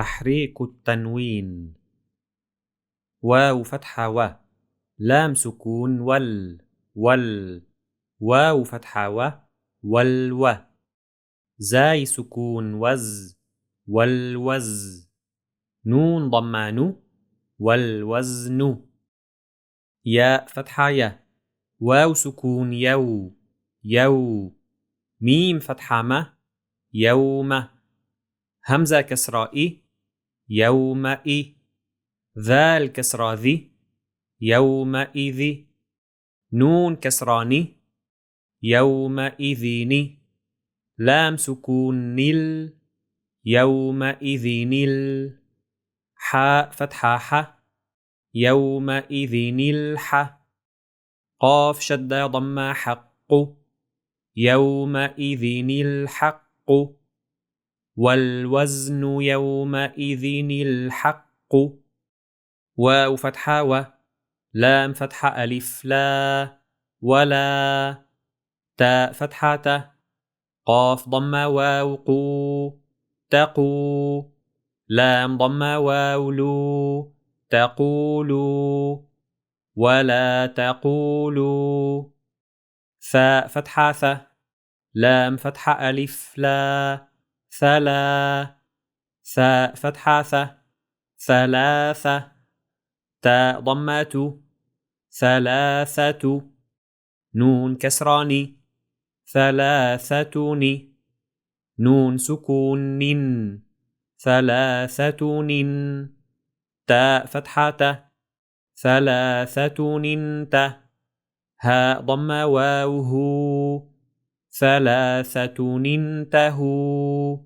تحريك التنوين. واو فتحة و، لام سكون وال، واو فتحة والو، زاي سكون والوز، نون ضمة والوزن، ياء فتحة ي، واو سكون يو، ميم فتحة يوم، همزة كسرة يومئ، ذال كسرة ذي يومئذ، نون كسراني يومئذن، لام سكون يومئذن، حاء فتحة يومئذن قاف شدة ضمة حق يومئذ الحق، والوزن يومئذ الحق، واو فتحة لام فتحة ألف لا ولا، تاء فتحة ت، قاف ضمة واو تقو، لام ضمة واو تقولوا ولا تقولوا، ثاء فتحة ث، لام فتحة ألف لا ثلا، ثاء فتحة ث ثلاثة، تاء ضمات ثلاثة، نون كسراني ثلاثة، نون سكون ثلاثة، تاء فتحة ثلاثة هاء ضمة واو ثلاثة انتهوا،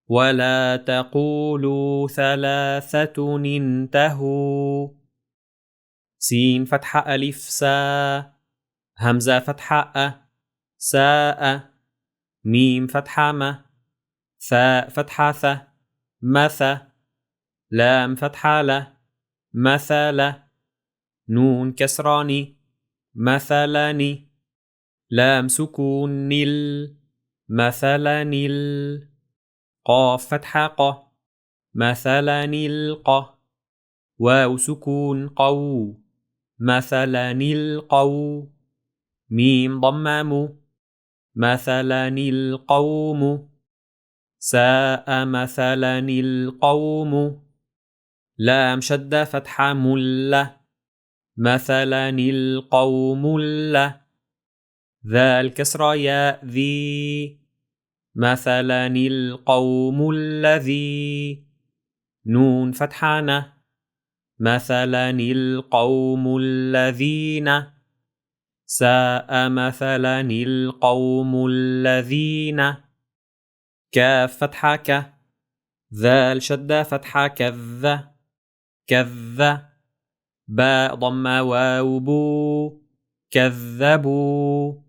ولا تقولوا ثلاثة انتهوا، سين فتحة ألف سا، همزة فتحة ساء، ميم فتحة ثاء فتحة ث مث، لام فتحة مثل، نون كسراني مثلني، لام سكون مثلني، قاف فتحة ق مثلني الق، واو سكون مثلني القو، ميم ضمام مثلني القوم، ساء مثلني القوم، لام شدة فتحة مثلني القوم ذال كسرى ياء ذي مثلني القوم الذي، نون فتحة مثلني القوم الذين، ساء مثلني القوم الذين، كاف فتحة ك، ذال شدة فتحة كذ، باء ضمة واو كذبوا،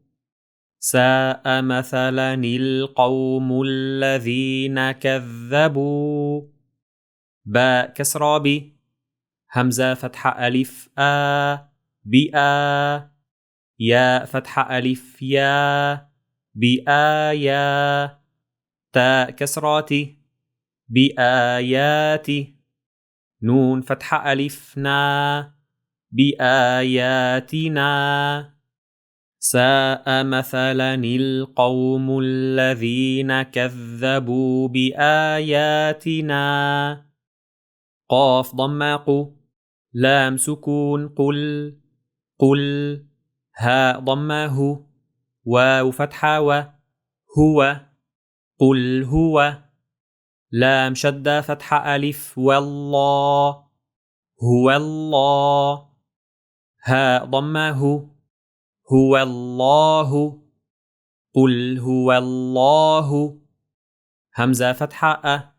ساء مثلني القوم الذين كذبوا، باء كسرى همزة فتحة ألف بآ، ياء فتحة ألف يا بآيا، تاء كسرات بآيات، نون فتحة ألف بآياتنا، ساء مثلا القوم الذين كذبوا بآياتنا، قاف ضماق، لام سكون قل، هاء ضماه، واو فتحة هو قل هو، لام شدة فتحة ألف والله هو الله، هاء ضماه هو الله قل هو الله، همزة فتحة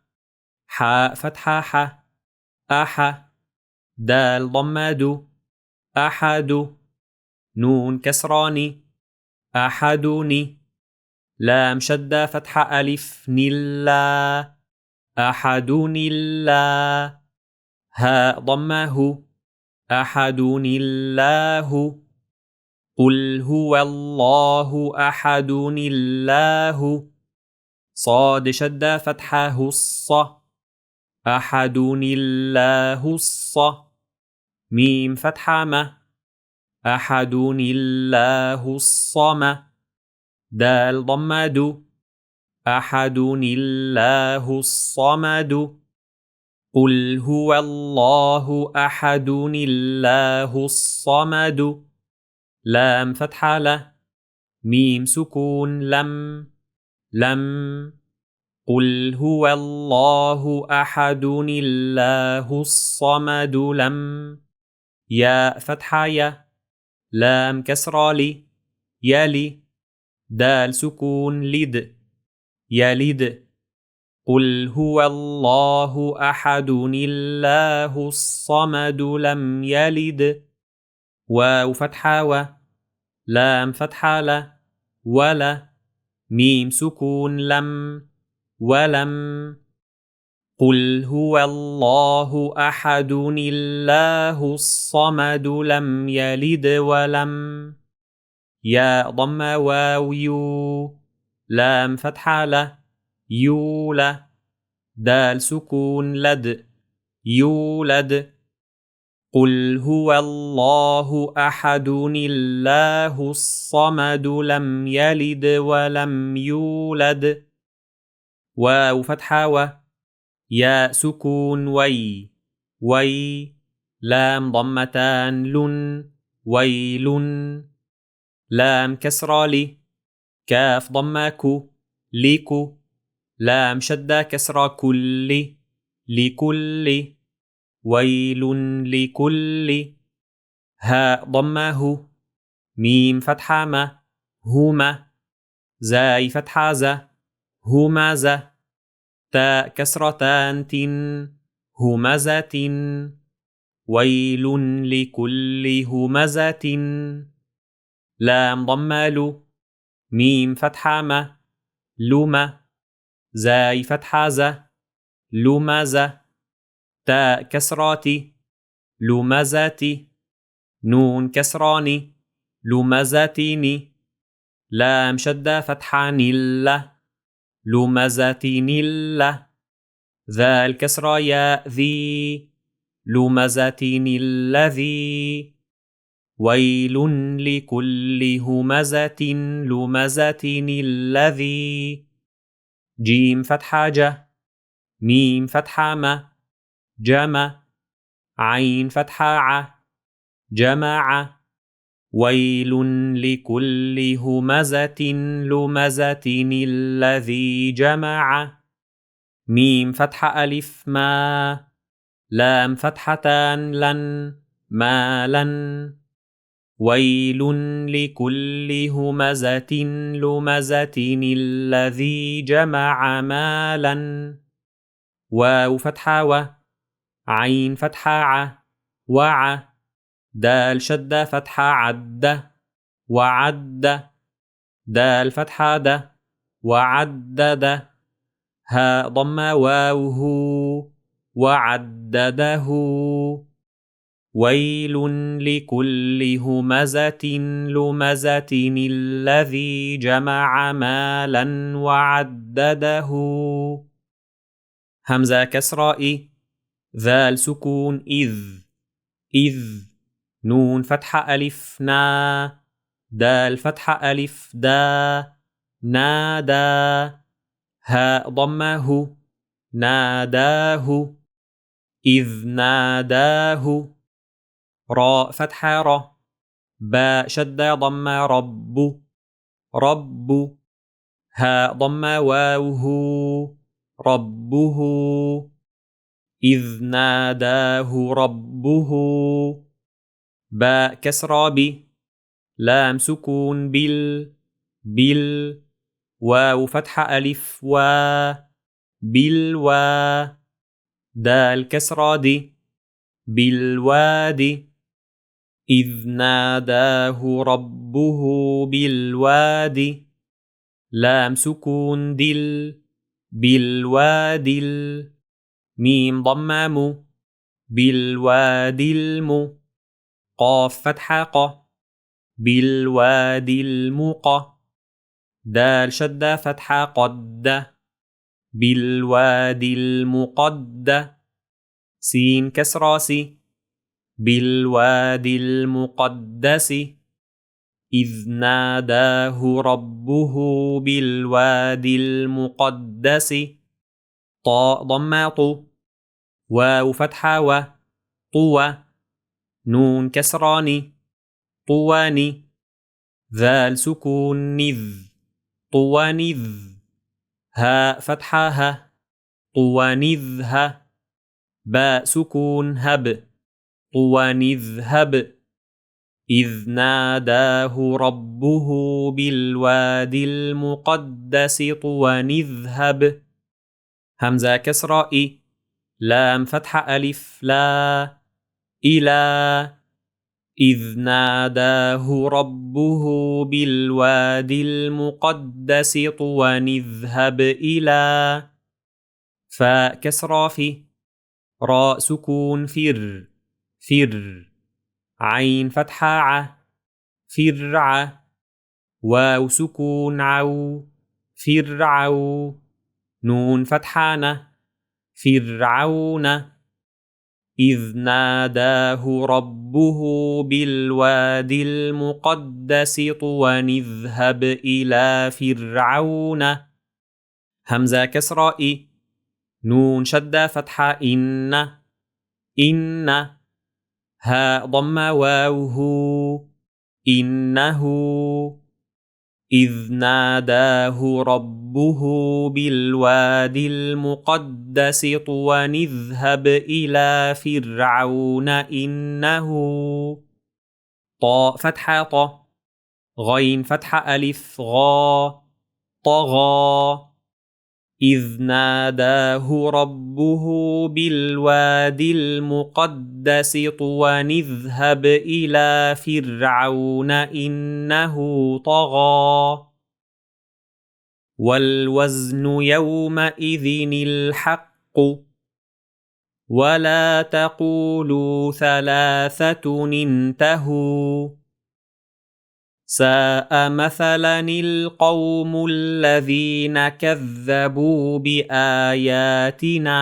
حاء فتحة دال ضماد أحد، نون كسراني أحدني، لام شدة فتحة ألف نلا أحدني الله، هاء ضمه أحدني الله، قل هو الله أحد الله، صاد شدة فتحة أحد الله ميم فتحة ما أحد الله دال ضمة أحد الله الصمد قل هو الله أحد الله الصمد لام فتحة له ميم سكون لم قل هو الله أحد الله الصمد لم ياء فتحة يا لام كسرة لي يلي دال سكون لد يلد قل هو الله أحد الله الصمد لم يلد واو فتحة و لام فتحة لا ولا ميم سكون ولم قل هو الله أحد الله الصمد لم يلد ولم يا ضم واو يو لام فتحة له يولى دال سكون لد يولد قل هو الله أحد الله الصمد لم يلد ولم يولد واو فتحة و يا سكون وي لام ضمتان ويل لام كسرة لي كاف ضمكو ليكو لام شدة كسرة كل لكل ويل لكل هاء ضمه ميم فتحة ما هما زاي فتحة ز همزة تاء كسرتان همزة ويل لكل همزة لام ضمالو ميم فتحة ما لما زاي فتحة ز لمزة تاء كسراتي لمزاتي نون كسراني لمزاتيني لام شدة فتحة نلة لمزاتين الله ذال كسرة يا ذي لمزاتين الذي ويل لكل همزة لمزة الذي جيم فتحة ج ميم فتحة ما جمع عين فتحة ع جمع ويل لكل همزة لمزة الذي جمع ميم فتحة ألف ما لام فتحتان ما لن ويل لكل همزة لمزة الذي جمع مالا واو فتحة و عين فتحة ع وع دال شدة فتحة عد وعد دال فتحة د وعدد هاء ضمة واوه وعدده ويل لكل همزة لمزة الذي جمع مالا وعدده همزة كسراء ذال سكون إذ نون فتحة ألف نا دال فتحة ألف دا نادى هاء ضمه ناداه إذ ناداه راء فتحة را باء شدة ضمة رب هاء ضمة واوه ربه إذ ناداه ربه باء كسرى لام سكون واو فتحة ألف بالوا دال كسرى بالوادي إذ ناداه ربه بالوادي لام سكون بالوادي ميم ضمام بالوادي قاف فتحة بالوادي المقى دال شدة فتحة بالوادي المقدس سين كسراسي بالوادي المقدس إذ ناداه ربه بالوادي المقدس طاء ضمات واو فتحة و طوى نون كسراني طواني ذال سكون نذ طوانذ هاء فتحة ه طوانذه باء سكون هب طوانذهب إذ ناداه ربه بالوادي المقدس طوانذهب همزة كسرة إ لام فتحة ألف لا إلى إذ ناداه ربه بالوادي المقدس طوانذهب إلى فاء كسرة في راء سكون فر فر عين فتحة ع فرع واو سكون عو فرعو نون فتحة ن فرعون إذ ناداه ربه بالوادي المقدس طوى اذهب إلى فرعون همزة كسرة إ نون شدة فتحة إن هاء ضمة واوه إنه إذ ناداه ربه بالوادي المقدس طوى اذهب إلى فرعون إنه طاء فتحة ط غين فتحة ألف غا طغى إذ ناداه ربه بالوادي المقدس طوى اذهب إلى فرعون إنه طغى والوزن يومئذ الحق ولا تقولوا ثلاثة انتهوا ساء مثلا القوم الذين كذبوا بآياتنا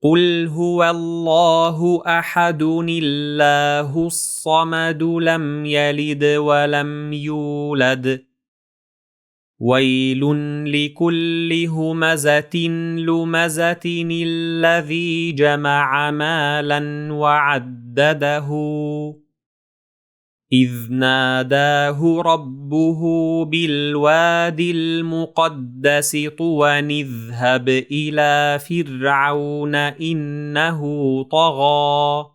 قل هو الله أحد الله الصمد لم يلد ولم يولد ويل لكل همزة لمزة الذي جمع مالا وعدده إذ ناداه ربه بالوادي المقدس طوى اذهب إلى فرعون إنه طغى